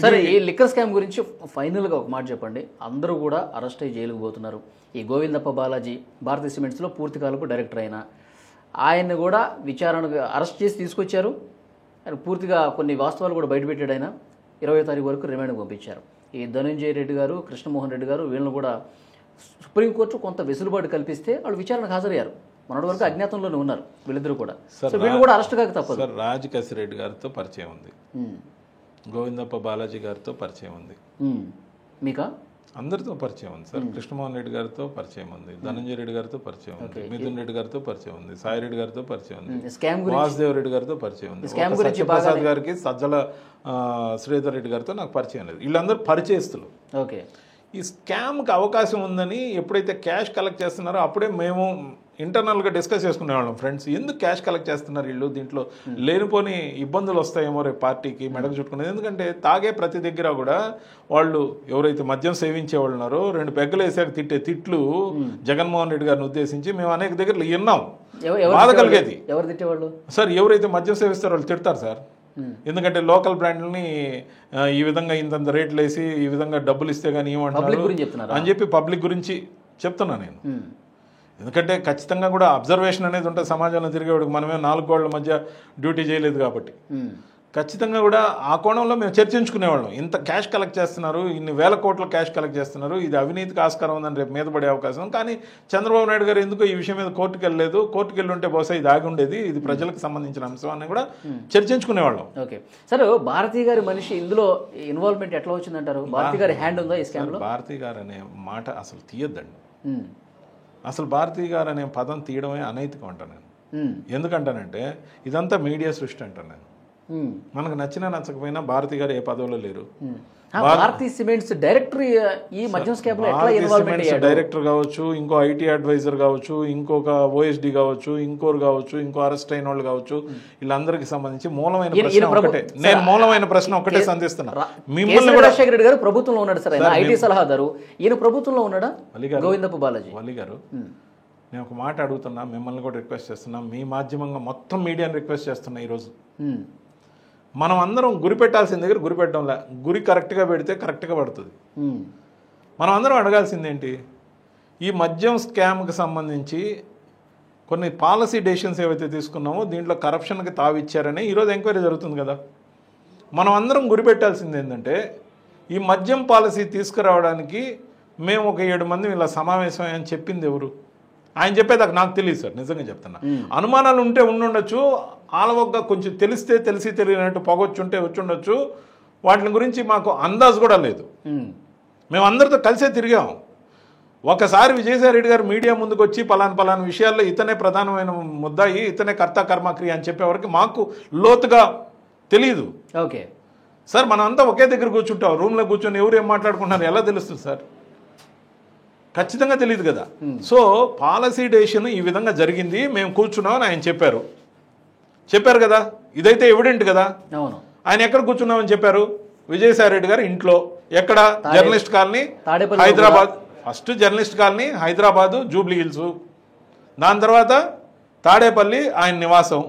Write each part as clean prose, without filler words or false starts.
సరే, ఈ liquor scam గురించి ఫైనల్గా ఒక మాట చెప్పండి. అందరూ కూడా అరెస్ట్ అయ్యి జైలుకు పోతున్నారు. ఈ గోవిందప్ప బాలాజీ భారతీయ సిమెంట్స్లో పూర్తి కాలపు డైరెక్టర్ అయినా ఆయన్ని కూడా విచారణకు అరెస్ట్ చేసి తీసుకొచ్చారు. ఆయన పూర్తిగా కొన్ని వాస్తవాలు కూడా బయటపెట్టాడు. ఆయన 20వ తారీఖు వరకు రిమాండ్కి పంపించారు. ఈ ధనంజయ రెడ్డి గారు, కృష్ణమోహన్ రెడ్డి గారు వీళ్ళని కూడా సుప్రీంకోర్టు కొంత వెసులుబాటు కల్పిస్తే వాళ్ళు విచారణకు హాజరయ్యారు. మొన్నటి వరకు అజ్ఞాతంలోనే ఉన్నారు వీళ్ళిద్దరూ కూడా. వీళ్ళు కూడా అరెస్ట్ కాక తప్పదు. సార్, రాజ్ కసిరెడ్డి గారితో పరిచయం ఉంది, గోవిందప్ప బాలాజీ గారితో పరిచయం ఉంది, మీకా అందరితో పరిచయం ఉంది సార్. కృష్ణమోహన్ రెడ్డి గారితో పరిచయం ఉంది, ధనంజయ రెడ్డి గారితో పరిచయం ఉంది, మిథున్ రెడ్డి గారితో పరిచయం ఉంది, సాయి రెడ్డి గారితో పరిచయం ఉంది, వాసుదేవ్ రెడ్డి గారితో పరిచయం ఉంది, సత్యప్రసాద్ గారికి, సజ్జల శ్రీధర్ రెడ్డి గారితో నాకు పరిచయం లేదు. వీళ్ళందరూ పరిచయస్తులు. ఓకే. ఈ స్కామ్కి అవకాశం ఉందని ఎప్పుడైతే క్యాష్ కలెక్ట్ చేస్తున్నారో అప్పుడే మేము ఇంటర్నల్గా డిస్కస్ చేసుకునేవాళ్ళం. ఫ్రెండ్స్, ఎందుకు క్యాష్ కలెక్ట్ చేస్తున్నారు వీళ్ళు, దీంట్లో లేనిపోని ఇబ్బందులు వస్తాయేమో రేపు పార్టీకి మెడకు చుట్టుకునేది. ఎందుకంటే తాగే ప్రతి దగ్గర కూడా వాళ్ళు ఎవరైతే మద్యం సేవించే వాళ్ళు ఉన్నారో 2 పెగ్గలు వేసాక తిట్టే తిట్లు జగన్మోహన్ రెడ్డి గారిని ఉద్దేశించి మేము అనేక దగ్గర విన్నాం. బాధ కలిగేది. ఎవరు తిట్టేవాళ్ళు సార్? ఎవరైతే మద్యం సేవిస్తారో వాళ్ళు తిడతారు సార్. ఎందుకంటే లోకల్ బ్రాండ్లని ఈ విధంగా ఇంత రేట్లు వేసి ఈ విధంగా డబ్బులు ఇస్తే కానీ ఏమంటారు అని చెప్పి పబ్లిక్ గురించి చెప్తున్నా నేను. ఎందుకంటే ఖచ్చితంగా కూడా అబ్జర్వేషన్ అనేది ఉంటుంది సమాజంలో తిరిగేవాడికి. మనమే 4 గోళ్ల మధ్య డ్యూటీ చేయలేదు కాబట్టి ఖచ్చితంగా కూడా ఆ కోణంలో మేము చర్చించుకునేవాళ్ళం. ఇంత క్యాష్ కలెక్ట్ చేస్తున్నారు, ఇన్ని వేల కోట్ల క్యాష్ కలెక్ట్ చేస్తున్నారు, ఇది అవినీతికి ఆస్కారం ఉందని రేపు మీద పడే అవకాశం. కానీ చంద్రబాబు నాయుడు గారు ఎందుకు ఈ విషయం మీద కోర్టుకు వెళ్ళలేదు, కోర్టుకు వెళ్ళి ఉంటే బహుశా ఇది ఆగి ఉండేది, ఇది ప్రజలకు సంబంధించిన అంశం అని కూడా చర్చించుకునేవాళ్ళం. ఓకే. సరే, భారతీ గారి మనిషి ఇందులో ఇన్వాల్వ్మెంట్ ఎట్లా వచ్చిందంటారు? భారతీ గారి హ్యాండ్ ఉందా ఈ స్కామ్లో? భారతీ గారు అనే మాట అసలు తీయొద్దండి. అసలు భారతీ గారు అనే పదం తీయడమే అనైతికం అంటాను నేను. ఎందుకంటానంటే ఇదంతా మీడియా సృష్టి అంటాను నేను. మనకు నచ్చినా నచ్చకపోయినా భారతీ గారు ఏ పదవిలో లేరు. భారతీ సిమెంట్స్ డైరెక్టర్ ఈ మద్యం స్కామ్ లో ఎట్లా ఇన్వాల్వ్మెంట్ అయ్యాడు? డైరెక్టర్ కావచ్చు, ఇంకో ఐటీ అడ్వైజర్ కావచ్చు, ఇంకొక ఓఎస్డి కావచ్చు, ఇంకోరు కావచ్చు, ఇంకో అరెస్ట్ అయిన వాళ్ళు కావచ్చు, వీళ్ళందరికీ సంబంధించి మూలమైన ప్రశ్న ఒకటే. నేను మూలమైన ప్రశ్న ఒకటే సంధిస్తున్నా. మిమ్మల్ని రాజశేఖర రెడ్డి గారు ప్రభుత్వంలో ఉన్నాడు సార్, ఆయన ఐటీ సలహాదారు. ఈయన ప్రభుత్వంలో ఉన్నాడా? గోవిందప్ప బాలాజీ. వల్లి గారు, నేను ఒక మాట అడుగుతున్నా, మిమ్మల్ని కూడా రిక్వెస్ట్ చేస్తున్నా, మీ మాధ్యమంగా మొత్తం మీడియాని రిక్వెస్ట్ చేస్తున్నా. ఈరోజు మనం అందరం గురి పెట్టాల్సిన దగ్గర గురి పెట్టడంలా, గురి కరెక్ట్గా పెడితే కరెక్ట్గా పడుతుంది. మనం అందరం అడగాల్సింది ఏంటి, ఈ మద్యం స్కామ్కి సంబంధించి కొన్ని పాలసీ డెసిషన్స్ ఏవైతే తీసుకున్నామో దీంట్లో కరప్షన్కి తావిచ్చారని ఈరోజు ఎంక్వైరీ జరుగుతుంది కదా. మనం అందరం గురి పెట్టాల్సింది ఏంటంటే, ఈ మద్యం పాలసీ తీసుకురావడానికి మేము ఒక 7 మంది ఇలా సమావేశం అని చెప్పింది ఎవరు? ఆయన చెప్పేది నాకు తెలియదు సార్, నిజంగా చెప్తున్నా. అనుమానాలు ఉంటే ఉండుండొచ్చు, ఆలవగ్గా కొంచెం తెలిసి తెలియనట్టు పొగొచ్చుంటే వచ్చుండొచ్చు. వాటి గురించి మాకు అందాజు కూడా లేదు. మేము అందరితో కలిసే తిరిగాం. ఒకసారి విజయసాయి రెడ్డి గారు మీడియా ముందుకు వచ్చి పలానా విషయాల్లో ఇతనే ప్రధానమైన ముద్దాయి, ఇతనే కర్త కర్మక్రియ అని చెప్పేవరకు మాకు లోతుగా తెలియదు. ఓకే సార్, మనం అంతా ఒకే దగ్గర కూర్చుంటాం, రూమ్లో కూర్చొని ఎవరు ఏం మాట్లాడుకుంటున్నారు ఎలా తెలుస్తుంది సార్? ఖచ్చితంగా తెలియదు కదా. సో పాలసీ డెసిషన్ ఈ విధంగా జరిగింది, మేము కూర్చున్నామని ఆయన చెప్పారు కదా. ఇదైతే ఎవిడెంట్ కదా. అవును. ఆయన ఎక్కడ కూర్చున్నామని చెప్పారు? విజయసాయి రెడ్డి గారు ఇంట్లో. ఎక్కడ? Journalist colony Hyderabad. First journalist colony Hyderabad Jubilee hills, దాని తర్వాత తాడేపల్లి ఆయన నివాసం.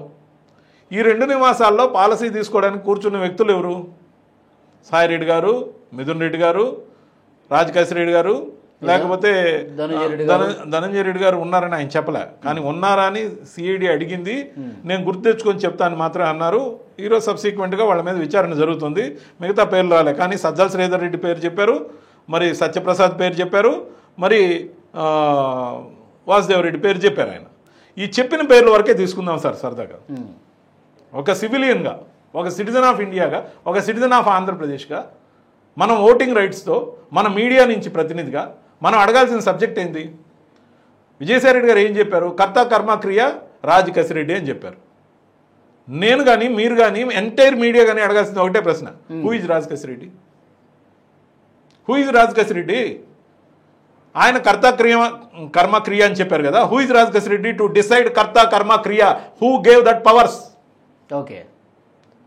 ఈ 2 నివాసాల్లో పాలసీ తీసుకోవడానికి కూర్చున్న వ్యక్తులు ఎవరు? సాయి రెడ్డి గారు, మిథున్ రెడ్డి గారు, రాజకేశ్ రెడ్డి గారు, లేకపోతే ధనంజయ రెడ్డి గారు ఉన్నారని ఆయన చెప్పలే. కానీ ఉన్నారా అని సిఐడి అడిగింది, నేను గుర్తు తెచ్చుకొని చెప్తాను మాత్రమే అన్నారు. ఈరోజు సబ్సిక్వెంట్గా వాళ్ళ మీద విచారణ జరుగుతుంది. మిగతా పేర్లు రాలే, కానీ సజ్జల శ్రీధర్ రెడ్డి పేరు చెప్పారు, మరి సత్యప్రసాద్ పేరు చెప్పారు, మరి వాసుదేవ్ రెడ్డి పేరు చెప్పారు. ఆయన ఈ చెప్పిన పేర్ల వరకే తీసుకుందాం సార్ సరదాగా. ఒక సివిలియన్గా, ఒక సిటిజన్ ఆఫ్ ఇండియాగా, ఒక సిటిజన్ ఆఫ్ ఆంధ్రప్రదేశ్గా, మనం ఓటింగ్ రైట్స్తో, మన మీడియా నుంచి ప్రతినిధిగా మనం అడగాల్సిన సబ్జెక్ట్ ఏంది? విజయసాయి రెడ్డి గారు ఏం చెప్పారు? కర్త కర్మక్రియ రాజ్ కసిరెడ్డి అని చెప్పారు. నేను కానీ మీరు కానీ ఎంటైర్ మీడియా కానీ అడగాల్సింది ఒకటే ప్రశ్న, who is Raj Kasireddy? Who is Raj Kasireddy? ఆయన కర్త కర్మక్రియ అని చెప్పారు కదా. Who is Raj Kasireddy to decide కర్త కర్మక్రియ? Who gave that powers? Okay,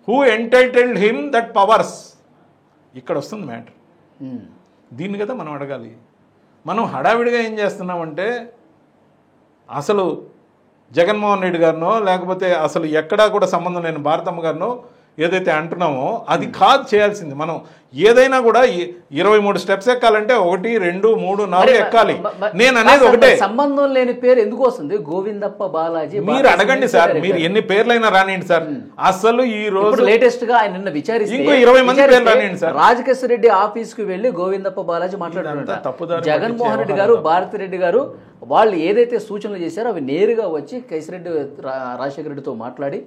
who entitled him that powers? ఇక్కడ వస్తుంది మ్యాటర్. దీన్ని కదా మనం అడగాలి. మనం హడావిడిగా ఏం చేస్తున్నామంటే, అసలు జగన్మోహన్ రెడ్డి గారినో లేకపోతే అసలు ఎక్కడా కూడా సంబంధం లేని భారతమ్మ గారినో ఏదైతే అంటున్నామో అది కాదు చేయాల్సింది. మనం ఏదైనా కూడా 23 స్టెప్స్ ఎక్కాలంటే 1, 2, 3, 4 ఎక్కాలి. నేను అనేది ఒకటే, సంబంధం లేని పేరు ఎందుకు వస్తుంది గోవిందప్ప బాలాజీ? మీరు అడగండి సార్, మీరు ఎన్ని పేర్లైనా రానియండి సార్. అసలు ఈ రోజు లేటెస్ట్ గా ఆయన నిన్న విచారిస్తే ఇంకో 20 మంది పేర్లు రానియండి సార్. రాజకేశ్వర రెడ్డి ఆఫీస్ కు వెళ్లి గోవిందప్ప బాలాజీ మాట్లాడుతున్నారు. జగన్మోహన్ రెడ్డి గారు, భారతిరెడ్డి గారు వాళ్ళు ఏదైతే సూచనలు చేశారో అవి నేరుగా వచ్చి కేసిరెడ్డి రాజశేఖర రెడ్డితో మాట్లాడి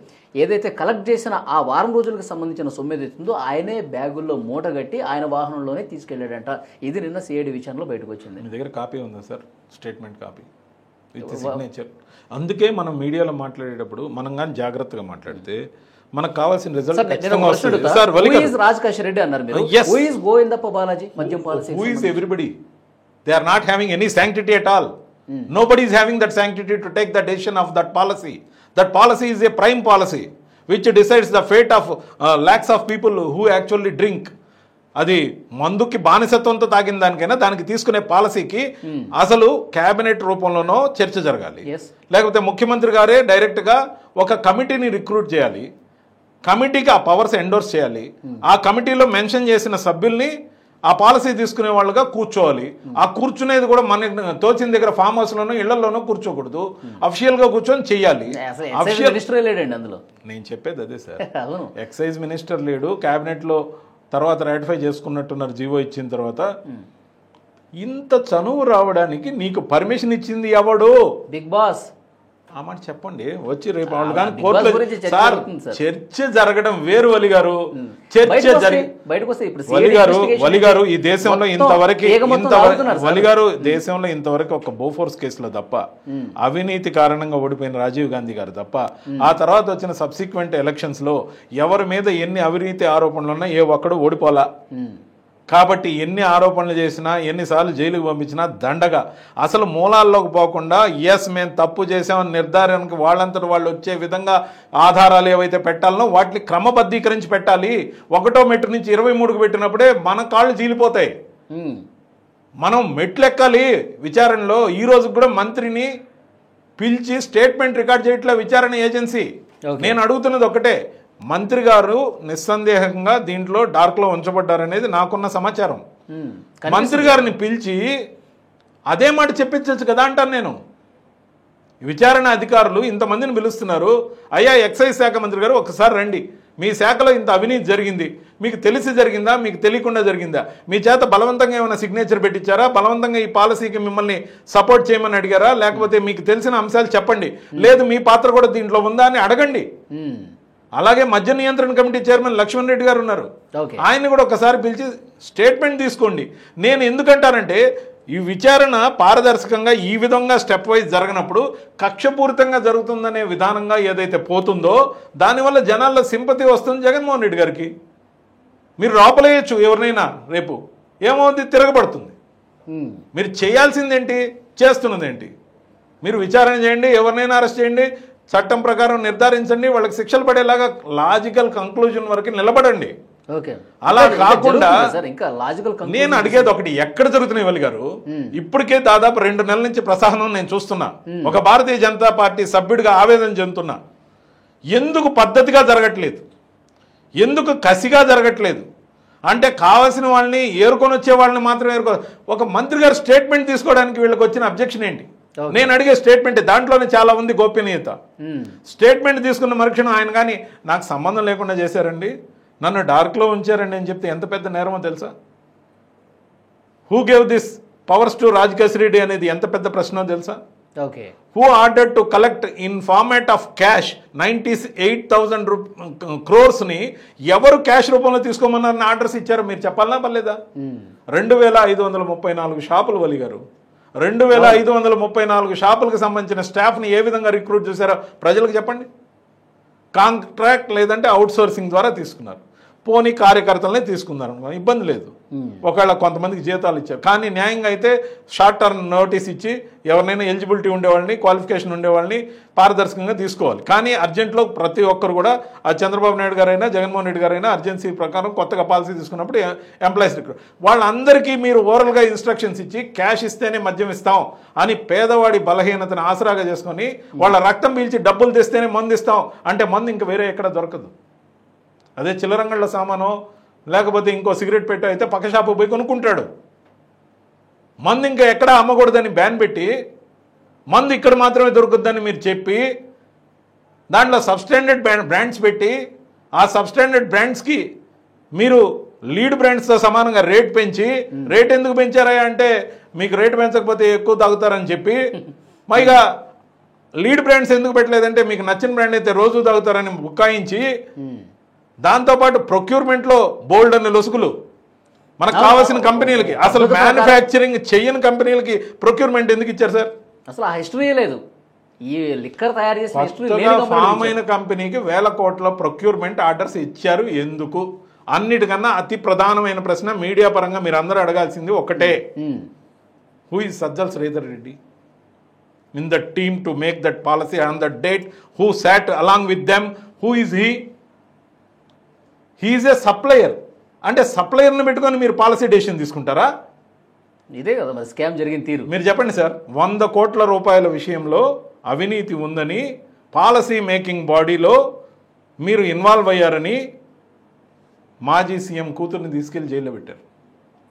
ఏదైతే కలెక్ట్ చేసిన ఆ వారం రోజులకు సంబంధించిన సొమ్ము ఏదైతుందో ఆయనే బ్యాగుల్లో మూటగట్టి ఆయన వాహనంలోనే తీసుకెళ్లాడంట. ఇది నిన్న సిఐడి విచారణలో బయటకు వచ్చింది. మీ దగ్గర కాపీ ఉందా sir? Statement copy with signature. అందుకే మనం మీడియాలో మాట్లాడేటప్పుడు మనం కానీ జాగ్రత్తగా మాట్లాడితే మనకు కావాల్సిన రిజల్ట్ రాజకేశ్వర రెడ్డి అన్నారు మీరు. హూ ఈజ్ గోవిందప్ప బాలాజీ మద్యం policy? Who is everybody? They are not having any sanctity at all. Nobody is having that sanctity to take the decision of that policy. That policy is a prime policy which decides the fate of lakhs of people who actually drink. అది మందుకి బానిసత్వంతో తాగిన దానికైనా దానికి తీసుకునే పాలసీకి అసలు cabinet రూపంలోనో చర్చ జరగాలి, లేకపోతే ముఖ్యమంత్రి గారే డైరెక్ట్గా ఒక కమిటీని రిక్రూట్ చేయాలి, కమిటీకి ఆ పవర్స్ ఎండోర్స్ చేయాలి, ఆ కమిటీలో మెన్షన్ చేసిన సభ్యుల్ని ఆ పాలసీ తీసుకునే వాళ్ళుగా కూర్చోవాలి. ఆ కూర్చునేది కూడా మన తోచిన దగ్గర ఫామ్ హౌస్లోనో ఇళ్లలోనో కూర్చోకూడదు, అఫిషియల్గా కూర్చొని చెయ్యాలి. నేను చెప్పేది అదే సార్, ఎక్సైజ్ మినిస్టర్ లేడు, క్యాబినెట్లో తర్వాత రాటిఫై చేసుకున్నట్టున్నారు జీవో ఇచ్చిన తర్వాత. ఇంత చనువు రావడానికి నీకు పర్మిషన్ ఇచ్చింది ఎవడు? Big boss. ఆ మాట చెప్పండి. వచ్చి రేపు వాళ్ళు కానీ కోర్టులో సార్ చర్చ జరగడం వేరు. వలి గారు చర్చ వలి గారు ఈ దేశంలో ఇంతవరకు ఒక బోఫోర్స్ కేసులో తప్ప, అవినీతి కారణంగా ఓడిపోయిన రాజీవ్ గాంధీ గారు తప్ప, ఆ తర్వాత వచ్చిన సబ్సిక్వెంట్ ఎలక్షన్స్ లో ఎవరి మీద ఎన్ని అవినీతి ఆరోపణలు ఉన్నా ఏ ఒక్కడు ఓడిపోలా. కాబట్టి ఎన్ని ఆరోపణలు చేసినా ఎన్నిసార్లు జైలుకు పంపించినా దండగా, అసలు మూలాల్లోకి పోకుండా ఎస్ మేము తప్పు చేసామని నిర్ధారణకి వాళ్ళంతటి వాళ్ళు వచ్చే విధంగా ఆధారాలు ఏవైతే పెట్టాలనో వాటిని క్రమబద్ధీకరించి పెట్టాలి. 1వ మెట్టు నుంచి 23కు పెట్టినప్పుడే మన కాళ్ళు జీలిపోతాయి. మనం మెట్లు ఎక్కాలి విచారణలో. ఈ రోజు కూడా మంత్రిని పిలిచి స్టేట్మెంట్ రికార్డ్ చేయట్లే విచారణ ఏజెన్సీ. నేను అడుగుతున్నది ఒకటే, మంత్రి గారు నిస్సందేహంగా దీంట్లో డార్క్లో ఉంచబడ్డారనేది నాకున్న సమాచారం. మంత్రి గారిని పిలిచి అదే మాట చెప్పించచ్చు కదా అంటాను నేను. విచారణ అధికారులు ఇంతమందిని పిలుస్తున్నారు, అయ్యా ఎక్సైజ్ శాఖ మంత్రి గారు ఒకసారి రండి, మీ శాఖలో ఇంత అవినీతి జరిగింది, మీకు తెలిసి జరిగిందా, మీకు తెలియకుండా జరిగిందా, మీ చేత బలవంతంగా ఏమైనా సిగ్నేచర్ పెట్టించారా, బలవంతంగా ఈ పాలసీకి మిమ్మల్ని సపోర్ట్ చేయమని అడిగారా, లేకపోతే మీకు తెలిసిన అంశాలు చెప్పండి, లేదు మీ పాత్ర కూడా దీంట్లో ఉందా అని అడగండి. అలాగే మద్య నియంత్రణ కమిటీ చైర్మన్ లక్ష్మణ్ రెడ్డి గారు ఉన్నారు, ఆయన్ని కూడా ఒకసారి పిలిచి స్టేట్మెంట్ తీసుకోండి. నేను ఎందుకంటానంటే ఈ విచారణ పారదర్శకంగా ఈ విధంగా స్టెప్ వైజ్ జరగనప్పుడు కక్షపూరితంగా జరుగుతుందనే విధానంగా ఏదైతే పోతుందో దానివల్ల జనాల్లో సింపతి వస్తుంది జగన్మోహన్ రెడ్డి గారికి. మీరు లోపలేయచ్చు ఎవరినైనా, రేపు ఏమవుతుంది, తిరగబడుతుంది. మీరు చేయాల్సిందేంటి, చేస్తున్నదేంటి? మీరు విచారణ చేయండి, ఎవరినైనా అరెస్ట్ చేయండి, చట్టం ప్రకారం నిర్ధారించండి, వాళ్ళకి శిక్షలు పడేలాగా లాజికల్ కంక్లూజన్ వరకు నిలబడండి. అలా కాకుండా నేను అడిగేది ఒకటి, ఎక్కడ జరుగుతున్నాయి వలి గారు? ఇప్పటికే దాదాపు 2 నెలల నుంచి ప్రసహనం నేను చూస్తున్నా, ఒక భారతీయ జనతా పార్టీ సభ్యుడిగా ఆవేదన చెందుతున్నా. ఎందుకు పద్ధతిగా జరగట్లేదు, ఎందుకు కసిగా జరగట్లేదు అంటే కావాల్సిన వాళ్ళని ఏరుకొని వచ్చే వాళ్ళని మాత్రం ఒక మంత్రి గారు స్టేట్మెంట్ తీసుకోవడానికి వీళ్ళకి వచ్చిన అబ్జెక్షన్ ఏంటి? నేను అడిగే స్టేట్మెంట్ దాంట్లోనే చాలా ఉంది గోప్యనీయత. స్టేట్మెంట్ తీసుకున్న మరుక్షణం ఆయన కానీ నాకు సంబంధం లేకుండా చేశారండి, నన్ను డార్క్లో ఉంచారండి అని చెప్తే ఎంత పెద్ద నేరమో తెలుసా? Who gave this powers to Rajakeshwara Reddy అనేది ఎంత పెద్ద ప్రశ్నో తెలుసా? Who order to collect in format of cash 98,000 crores ని ఎవరు క్యాష్ రూపంలో తీసుకోమన్నారని ఆర్డర్స్ ఇచ్చారో మీరు చెప్పాలనా పర్లేదా? 2,534 షాపులు వలి గారు, 2,534 షాపులకు సంబంధించిన స్టాఫ్ని ఏ విధంగా రిక్రూట్ చేశారో ప్రజలకు చెప్పండి. కాంట్రాక్ట్ లేదంటే అవుట్ సోర్సింగ్ ద్వారా తీసుకున్నారు, పోనీ కార్యకర్తలనే తీసుకున్నారు, ఇబ్బంది లేదు. ఒకవేళ కొంతమందికి జీతాలు ఇచ్చారు, కానీ న్యాయంగా అయితే షార్ట్ టర్మ్ నోటీస్ ఇచ్చి ఎవరినైనా ఎలిజిబిలిటీ ఉండేవాళ్ళని, క్వాలిఫికేషన్ ఉండేవాళ్ళని పారదర్శకంగా తీసుకోవాలి. కానీ అర్జెంట్లో ప్రతి ఒక్కరు కూడా ఆ చంద్రబాబు నాయుడు గారైనా జగన్మోహన్ రెడ్డి గారైనా అర్జెన్సీ ప్రకారం కొత్తగా పాలసీ తీసుకున్నప్పుడు ఎంప్లాయీస్ రిక్రూట్ వాళ్ళందరికీ మీరు ఓరల్గా ఇన్స్ట్రక్షన్స్ ఇచ్చి క్యాష్ ఇస్తేనే మద్యం ఇస్తాం అని పేదవాడి బలహీనతను ఆసరాగా చేసుకొని వాళ్ళ రక్తం పీల్చి డబ్బులు తెస్తేనే మందు ఇస్తాం అంటే మందు ఇంకా వేరే ఎక్కడ దొరకదు. అదే చిల్లరంగళ్ళ సామానో లేకపోతే ఇంకో సిగరెట్ పెట్టో అయితే పక్క షాపు పోయి కొనుక్కుంటాడు. మందు ఇంకా ఎక్కడ అమ్మకూడదని బ్యాన్ పెట్టి మందు ఇక్కడ మాత్రమే దొరుకుద్దని మీరు చెప్పి దాంట్లో సబ్స్టాండర్డ్ బ్రాండ్స్ పెట్టి ఆ సబ్స్టాండర్డ్ బ్రాండ్స్కి మీరు లీడ్ బ్రాండ్స్తో సమానంగా రేట్ పెంచి రేట్ ఎందుకు పెంచారా అంటే మీకు రేటు పెంచకపోతే ఎక్కువ తాగుతారని చెప్పి పైగా లీడ్ బ్రాండ్స్ ఎందుకు పెట్టలేదంటే మీకు నచ్చిన బ్రాండ్ అయితే రోజు తాగుతారని బుక్కాయించి దాంతోపాటు ప్రొక్యూర్మెంట్లో బోల్డ్ అనే లొసుగులు మనకు కావాల్సిన కంపెనీలకి అసలు మ్యానుఫ్యాక్చరింగ్ చెయ్యని కంపెనీలకి ప్రొక్యూర్మెంట్ ఎందుకు ఇచ్చారు సార్? అసలు ఆ హిస్టరీ లేదు. ఈ లిక్కర్ తయారు చేసిన హిస్టరీ ఫామ్ అయిన కంపెనీకి 1000 కోట్ల ప్రొక్యూర్మెంట్ ఆర్డర్స్ ఇచ్చారు ఎందుకు? అన్నిటికన్నా అతి ప్రధానమైన ప్రశ్న మీడియా పరంగా మీరు అందరూ అడగాల్సింది ఒకటే, who is Sajjala Sridhar Reddy in the team to make that policy on the date? Who sat along with them? Who is he is a supplier. అంటే సప్లయర్ని పెట్టుకొని మీరు పాలసీ డెసిషన్ తీసుకుంటారా? ఇదే కదా మరి స్కామ్ జరిగిన తీరు. మీరు చెప్పండి సార్, 100 కోట్ల రూపాయల విషయంలో అవినీతి ఉందని పాలసీ మేకింగ్ బాడీలో మీరు ఇన్వాల్వ్ అయ్యారని మాజీ సీఎం కూతుర్ని తీసుకెళ్లి జైల్లో పెట్టారు.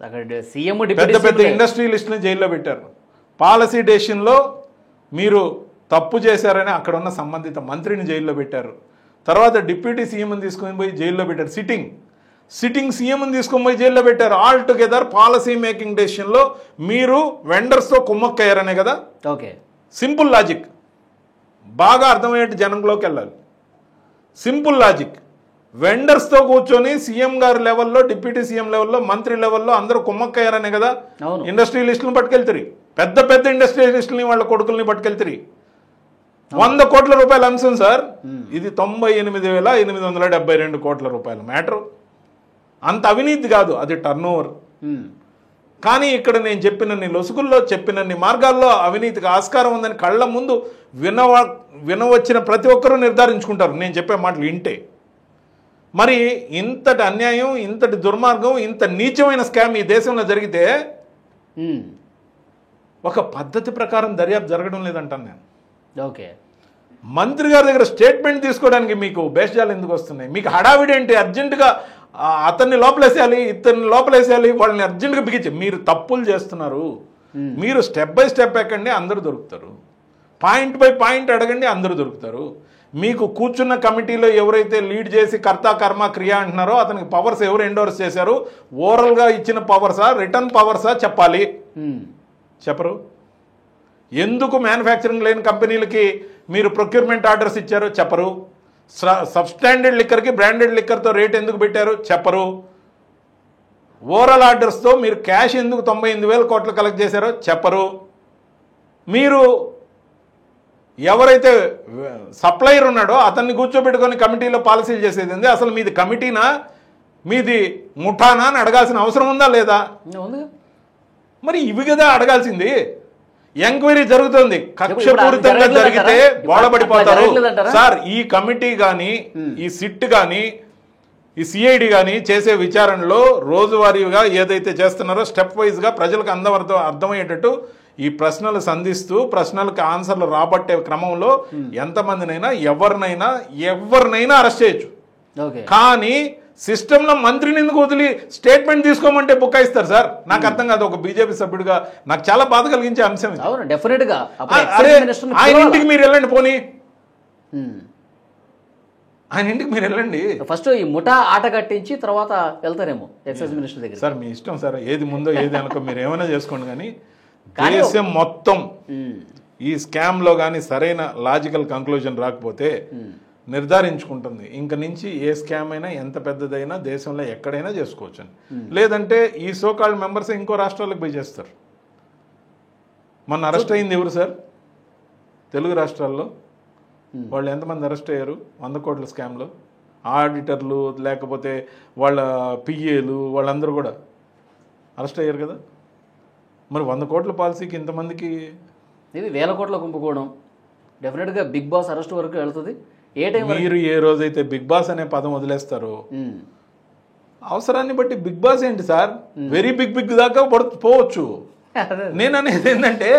అక్కడ సీఎం పెద్ద పెద్ద ఇండస్ట్రియలిస్ట్ని జైల్లో పెట్టారు. పాలసీ డెసిషన్లో మీరు తప్పు చేశారని అక్కడ ఉన్న సంబంధిత మంత్రిని జైల్లో పెట్టారు. తర్వాత డిప్యూటీ సీఎంని తీసుకొని పోయి జైల్లో పెట్టారు. సిట్టింగ్ సీఎంని తీసుకొని పోయి జైల్లో పెట్టారు. ఆల్ టుగెదర్ పాలసీ మేకింగ్ డెసిషన్లో మీరు వెండర్స్తో కుమ్మక్కయ్యారనే కదా. ఓకే, సింపుల్ లాజిక్, బాగా అర్థమయ్యేట్టు జనంలోకి వెళ్ళాలి. సింపుల్ లాజిక్, వెండర్స్తో కూర్చొని సీఎం గారి లెవెల్లో, డిప్యూటీ సీఎం లెవెల్లో, మంత్రి లెవెల్లో అందరూ కుమ్మక్కయ్యారనే కదా ఇండస్ట్రియలిస్టులను పట్టుకెళ్తారు. పెద్ద పెద్ద ఇండస్ట్రియలిస్టులని వాళ్ళ కొడుకుల్ని పట్టుకెళ్తారు. 100 కోట్ల రూపాయల అంశం సార్, ఇది 98,872 కోట్ల రూపాయల మ్యాటర్. అంత అవినీతి కాదు, అది టర్న్ ఓవర్. కానీ ఇక్కడ నేను చెప్పినన్ని లొసుగుల్లో, చెప్పినన్ని మార్గాల్లో అవినీతికి ఆస్కారం ఉందని కళ్ళ ముందు వినవచ్చిన ప్రతి ఒక్కరూ నిర్ధారించుకుంటారు నేను చెప్పే మాటలు వింటే. మరి ఇంతటి అన్యాయం, ఇంతటి దుర్మార్గం, ఇంత నీచమైన స్కామ్ ఈ దేశంలో జరిగితే ఒక పద్ధతి ప్రకారం దర్యాప్తు జరగడం లేదంటాను నేను. ఓకే, మంత్రి గారి దగ్గర స్టేట్మెంట్ తీసుకోవడానికి మీకు బేషజాలు ఎందుకు వస్తున్నాయి? మీకు హడావిడి ఏంటి? అర్జెంటుగా అతన్ని లోపలేసేయాలి, ఇతన్ని లోపలేసేయాలి, వాళ్ళని అర్జెంటుగా బిగించి. మీరు తప్పులు చేస్తున్నారు. మీరు స్టెప్ బై స్టెప్ ఎక్కండి, అందరూ దొరుకుతారు. పాయింట్ బై పాయింట్ అడగండి, అందరూ దొరుకుతారు. మీకు కూర్చున్న కమిటీలో ఎవరైతే లీడ్ చేసి కర్త కర్మ క్రియ అంటున్నారో అతనికి పవర్స్ ఎవరు ఎండోర్స్ చేశారు? ఓరల్గా ఇచ్చిన పవర్సా, రిటర్న్ పవర్సా చెప్పాలి. చెప్పరు. ఎందుకు మ్యానుఫ్యాక్చరింగ్ లేని కంపెనీలకి మీరు ప్రొక్యూర్మెంట్ ఆర్డర్స్ ఇచ్చారో చెప్పరు. సబ్స్టాండర్డ్ లిక్కర్కి బ్రాండెడ్ లిక్కర్తో రేట్ ఎందుకు పెట్టారో చెప్పరు. ఓవరాల్ ఆర్డర్స్తో మీరు క్యాష్ ఎందుకు 98,000 కోట్లు కలెక్ట్ చేశారో చెప్పరు. మీరు ఎవరైతే సప్లయర్ ఉన్నాడో అతన్ని కూర్చోబెట్టుకొని కమిటీలో పాలసీలు చేసేది ఉంది. అసలు మీది కమిటీనా, మీది ముఠానా అని అడగాల్సిన అవసరం ఉందా లేదా? మరి ఇవి కదా అడగాల్సింది. ఎంక్వైరీ జరుగుతుంది, కక్షపూరితంగా జరిగితే గోడబడిపోతారు సార్. ఈ కమిటీ కానీ, ఈ సిట్ కానీ, ఈ సిఐడి కానీ చేసే విచారణలో రోజువారీగా ఏదైతే చేస్తున్నారో స్టెప్ వైజ్గా ప్రజలకు అర్థమయ్యేటట్టు ఈ ప్రశ్నలు సంధిస్తూ ప్రశ్నలకు ఆన్సర్లు రాబట్టే క్రమంలో ఎంతమందినైనా ఎవరినైనా అరెస్ట్ చేయొచ్చు. కానీ సిస్టంలో మంత్రిని ఎందుకు వదిలి స్టేట్మెంట్ తీసుకోమంటే బుక్కాయిస్తారు సార్? నాకు అర్థం కాదు. ఒక బీజేపీ సభ్యుడిగా నాకు చాలా బాధ కలిగించే అంశం. ఆయన ఇంటికి మీరు వెళ్ళండి, పోనీ ఆయన ఇంటికి మీరు వెళ్ళండి. ఫస్ట్ ఈ ముఠా ఆట కట్టించి తర్వాత వెళ్తారేమో ఎక్సైజ్ మినిస్టర్ దగ్గర. సార్ మీ ఇష్టం సార్, ఏది ముందో ఏది అనుకో మీరు ఏమైనా చేసుకోండి. కానీ దేశం మొత్తం ఈ స్కామ్లో కానీ సరైన లాజికల్ కంక్లూజన్ రాకపోతే నిర్ధారించుకుంటుంది ఇంక నుంచి ఏ స్కామ్ అయినా ఎంత పెద్దదైనా దేశంలో ఎక్కడైనా చేసుకోవచ్చు. లేదంటే ఈ సోకాల్డ్ మెంబర్స్ ఇంకో రాష్ట్రాలకు పోయి చేస్తారు. మొన్న అరెస్ట్ అయింది ఎవరు సార్? తెలుగు రాష్ట్రాల్లో వాళ్ళు ఎంతమంది అరెస్ట్ అయ్యారు 100 కోట్ల స్కామ్లో? ఆడిటర్లు, లేకపోతే వాళ్ళ పిఏలు, వాళ్ళందరూ కూడా అరెస్ట్ అయ్యారు కదా. మరి 100 కోట్ల పాలసీకి ఇంతమందికి ఇది 1000 కోట్ల కుంపుకోవడం డెఫినెట్గా బిగ్ బాస్ అరెస్ట్ వరకు వెళ్తుంది. మీరు ఏ రోజైతే బిగ్ బాస్ అనే పదం వదిలేస్తారో అవసరాన్ని బట్టి బిగ్ బాస్ ఏంటి సార్, వెరీ బిగ్ దాకా పోవచ్చు. నేను అనేది ఏంటంటే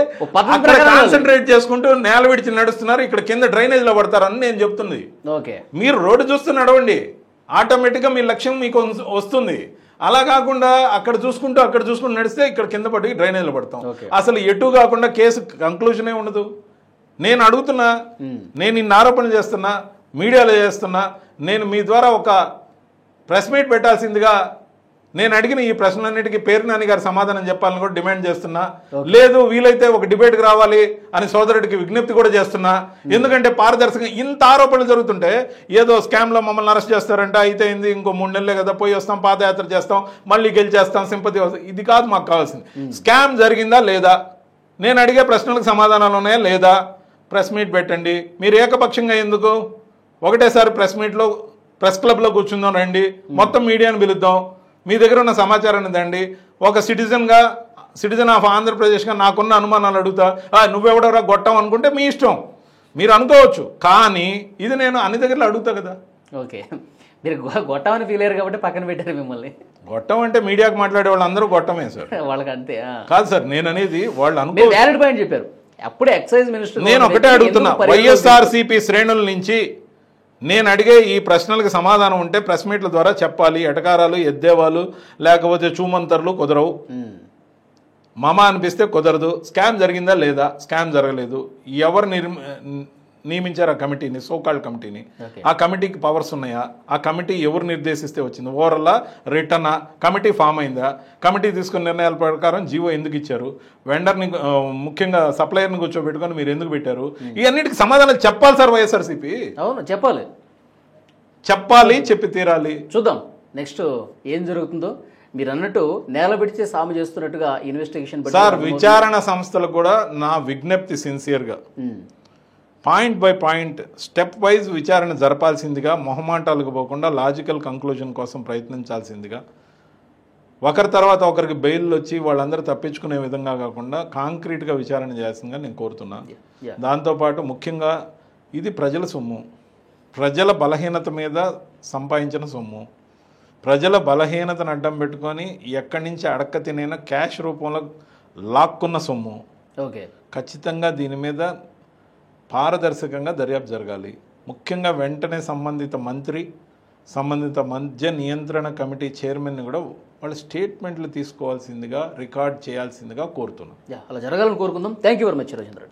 కాన్సన్ట్రేట్ చేసుకుంటూ నేల విడిచి నడుస్తున్నారు, ఇక్కడ కింద డ్రైనేజ్ లో పడతారని నేను చెప్తున్నది. మీరు రోడ్డు చూస్తూ నడవండి, ఆటోమేటిక్గా మీ లక్ష్యం మీకు వస్తుంది. అలా కాకుండా అక్కడ చూసుకుంటూ నడిస్తే ఇక్కడ కింద పడి డ్రైనేజ్లో పడతాం. అసలు ఎటు కాకుండా కేసు కంక్లూజనే ఉండదు. నేను అడుగుతున్నా, నేను ఇన్ని ఆరోపణలు చేస్తున్నా, మీడియాలో చేస్తున్నా, నేను మీ ద్వారా ఒక ప్రెస్ మీట్ పెట్టాల్సిందిగా నేను అడిగిన ఈ ప్రశ్నలన్నిటికీ పేరు నాని గారు సమాధానం చెప్పాలని కూడా డిమాండ్ చేస్తున్నా. లేదు వీలైతే ఒక డిబేట్కి రావాలి అని సోదరుడికి విజ్ఞప్తి కూడా చేస్తున్నా. ఎందుకంటే పారదర్శకంగా ఇంత ఆరోపణలు జరుగుతుంటే ఏదో స్కామ్లో మమ్మల్ని అరెస్ట్ చేస్తారంట, అయితే ఇంకో 3 నెలలే కదా, పోయి వస్తాం, పాదయాత్ర చేస్తాం, మళ్ళీ గెలిచేస్తాం, సింపతి వస్తాం. ఇది కాదు మాకు కావాల్సింది. స్కామ్ జరిగిందా లేదా, నేను అడిగే ప్రశ్నలకు సమాధానాలు ఉన్నాయా లేదా, ప్రెస్ మీట్ పెట్టండి. మీరు ఏకపక్షంగా ఎందుకు ఒకటేసారి ప్రెస్ క్లబ్లో కూర్చుందాం, రండి, మొత్తం మీడియాను పిలుద్దాం, మీ దగ్గర ఉన్న సమాచారాన్ని దండి. ఒక సిటిజన్ ఆఫ్ ఆంధ్రప్రదేశ్గా నాకున్న అనుమానాలు అడుగుతా, నువ్వెవడరా గొట్టం అనుకుంటే మీ ఇష్టం, మీరు అనుకోవచ్చు. కానీ ఇది నేను అన్ని దగ్గరలో అడుగుతా కదా. ఓకే, మీరు గొట్టమని ఫీల్ అయ్యారు కాబట్టి పక్కన పెట్టారు మిమ్మల్ని. గొట్టం అంటే మీడియాకు మాట్లాడే వాళ్ళు అందరూ గొట్టమే సార్. వాళ్ళకి అంతే కాదు సార్, నేను అనేది వాళ్ళు అనుకో వ్యాలిడ్ పాయింట్ చెప్పారు. అప్పుడే ఎక్సైజ్ మినిస్టర్ నేను ఒకటే అడుగుతున్నా, వైఎస్ఆర్సీపీ శ్రేణుల నుంచి నేను అడిగే ఈ ప్రశ్నలకు సమాధానం ఉంటే ప్రెస్ మీట్ల ద్వారా చెప్పాలి. ఎటకారాలు, ఎద్దేవాళ్ళు, లేకపోతే చూమంతర్లు కుదరవు. మమ అనిపిస్తే కుదరదు. స్కామ్ జరిగిందా లేదా, స్కామ్ జరగలేదు, ఎవరు నియమించారు ఆ కమిటీని, సోకాల్డ్ కమిటీని, ఆ కమిటీకి పవర్స్ ఉన్నాయా, ఆ కమిటీ ఎవరు నిర్దేశిస్తే వచ్చింది, ఓవరాల్లా రిటర్నా, కమిటీ ఫామ్ అయిందా, కమిటీ తీసుకున్న నిర్ణయాల ప్రకారం జీవో ఎందుకు ఇచ్చారు, వెండర్ని ముఖ్యంగా సప్లయర్ని కూర్చోబెట్టుకొని మీరు ఎందుకు పెట్టారు, ఇవన్నిటికి సమాధానం చెప్పాలి సార్ వైఎస్ఆర్సీపీ. అవును, చెప్పాలి, చెప్పి తీరాలి. చూద్దాం నెక్స్ట్ ఏం జరుగుతుందో. మీరు అన్నట్టు నేల విడిచే సాము చేస్తున్నట్టుగా ఇన్వెస్టిగేషన్ సార్. విచారణ సంస్థలు కూడా నా విజ్ఞప్తి సిన్సియర్గా point by point step wise విచారణ జరపాల్సిందిగా, మొహమాటాలకు పోకుండా లాజికల్ కంక్లూజన్ కోసం ప్రయత్నించాల్సిందిగా, ఒకరి తర్వాత ఒకరికి బెయిల్ వచ్చి వాళ్ళందరూ తప్పించుకునే విధంగా కాకుండా కాంక్రీట్గా విచారణ చేయాల్సిందిగా నేను కోరుతున్నా. దాంతోపాటు ముఖ్యంగా ఇది ప్రజల సొమ్ము, ప్రజల బలహీనత మీద సంపాదించిన సొమ్ము, ప్రజల బలహీనతను అడ్డం పెట్టుకొని ఎక్కడి నుంచి అడక్క తినైనా క్యాష్ రూపంలో లాక్కున్న సొమ్ము. ఖచ్చితంగా దీని మీద పారదర్శకంగా దర్యాప్తు జరగాలి. ముఖ్యంగా వెంటనే సంబంధిత మద్య నియంత్రణ కమిటీ చైర్మన్ని కూడా వాళ్ళ స్టేట్మెంట్లు తీసుకోవాల్సిందిగా, రికార్డ్ చేయాల్సిందిగా కోరుతున్నాం. అలా జరగాలని కోరుకుందాం. Thank you very much Rajendra.